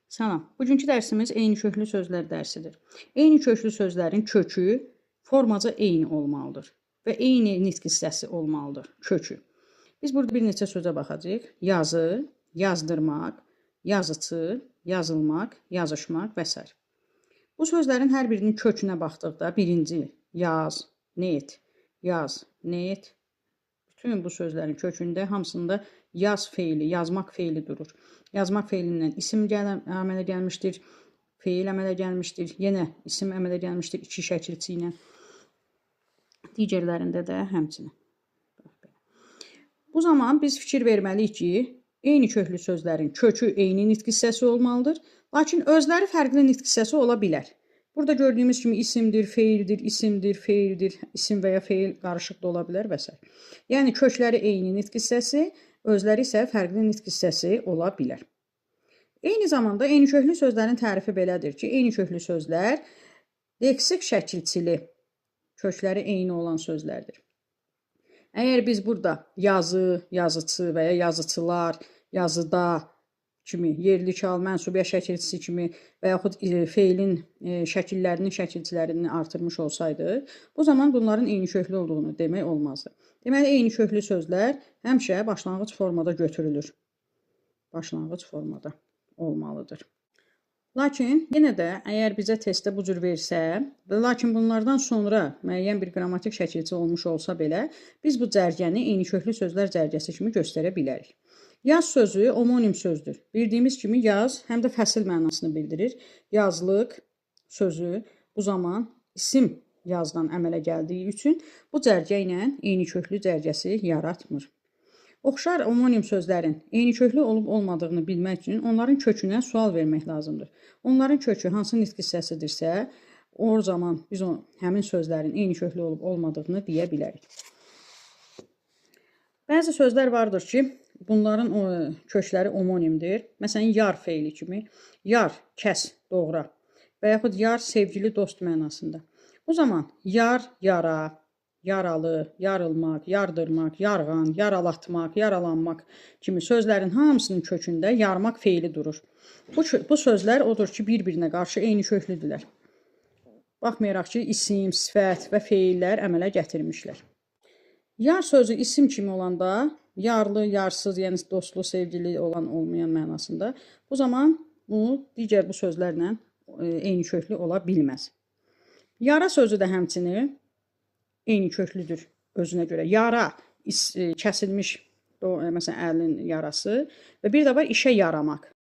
Salam. Bugünkü dərsimiz eyni köklü sözlər dərsidir. Eyni köklü sözlərin kökü formaca eyni olmalıdır və eyni nitq hissəsi olmalıdır kökü. Biz burada bir neçə sözə baxacağıq. Yazı, yazdırmaq, yazıçı, yazılmaq, yazışmaq və s. Bu sözlərin hər birinin kökünə baxdıqda birinci yaz, net, bütün bu sözlərin kökündə hamısında yaz feili, yazmaq feili durur. Yazmaq feilindən isim əmələ gəlmişdir, feil əmələ gəlmişdir, yenə isim əmələ gəlmişdir iki şəkilçi ilə. Digərlərində də həmçinin. Bu zaman biz fikir verməliyik ki, eyni köklü sözlərin kökü eyni nitq hissəsi olmalıdır, lakin özləri fərqli nitq hissəsi ola bilər. Burada gördüyümüz kimi isimdir, feildir, isim və ya feil qarışıq da ola bilər və s. Yəni kökləri eyni nitq hissəsi, özləri isə fərqli nitq hissəsi ola bilər. Eyni zamanda eyni köklü sözlərin tərifi belədir ki, eyni köklü sözlər leksik şəkilçili kökləri eyni olan sözlərdir. Əgər biz burada yazı, yazıçı və ya yazıçılar, yazıda kimi, yerli kal, mənsubiyyət şəkilçisi kimi və yaxud feilin şəkilçilərini artırmış olsaydı, bu zaman bunların eyni köklü olduğunu demək olmazdı. Deməli, eyni köklü sözlər həmişə başlanğıc formada götürülür. Başlanğıc formada olmalıdır. Lakin yenə də əgər bizə testdə bu cür versə, lakin bunlardan sonra müəyyən bir qrammatik şəkilçi olmuş olsa belə, biz bu cərgəni eyni köklü sözlər cərgəsi kimi göstərə bilərik. Yaz sözü omonim sözdür. Bildiyimiz kimi yaz həm də fəsil mənasını bildirir. Yazlıq sözü bu zaman isim yazdan əmələ gəldiyi üçün bu cərgə ilə eyni köklü cərgəsi yaratmır. Oxşar omonim sözlərin eyni köklü olub olmadığını bilmək üçün onların kökünə sual vermək lazımdır. Onların kökü hansı nitq hissəsidirsə, o zaman biz həmin sözlərin eyni köklü olub olmadığını deyə bilərik. Bəzi sözlər vardır ki, bunların kökləri omonimdir. Məsələn, yar feili kimi. Yar, kəs, doğra və yaxud yar, sevgili, dost mənasında. Bu zaman yar, yara, yaralı, yarılmaq, yardırmaq, yarğan, yaralatmaq, yaralanmaq kimi sözlərin hamısının kökündə yarmaq feili durur. Bu sözlər odur ki, bir-birinə qarşı eyni köklüdürlər. Baxmayaraq ki, isim, sifət və feillər əmələ gətirmişlər. Yar sözü isim kimi olanda, yarlı, yarsız, yəni dostlu, sevgili olan, olmayan mənasında, bu zaman digər bu sözlərlə eyni köklü ola bilməz. Yara sözü də həmçinin eyni köklüdür özünə görə. Yara, kəsilmiş, məsələn, əlin yarası və bir də var işə yaramaq.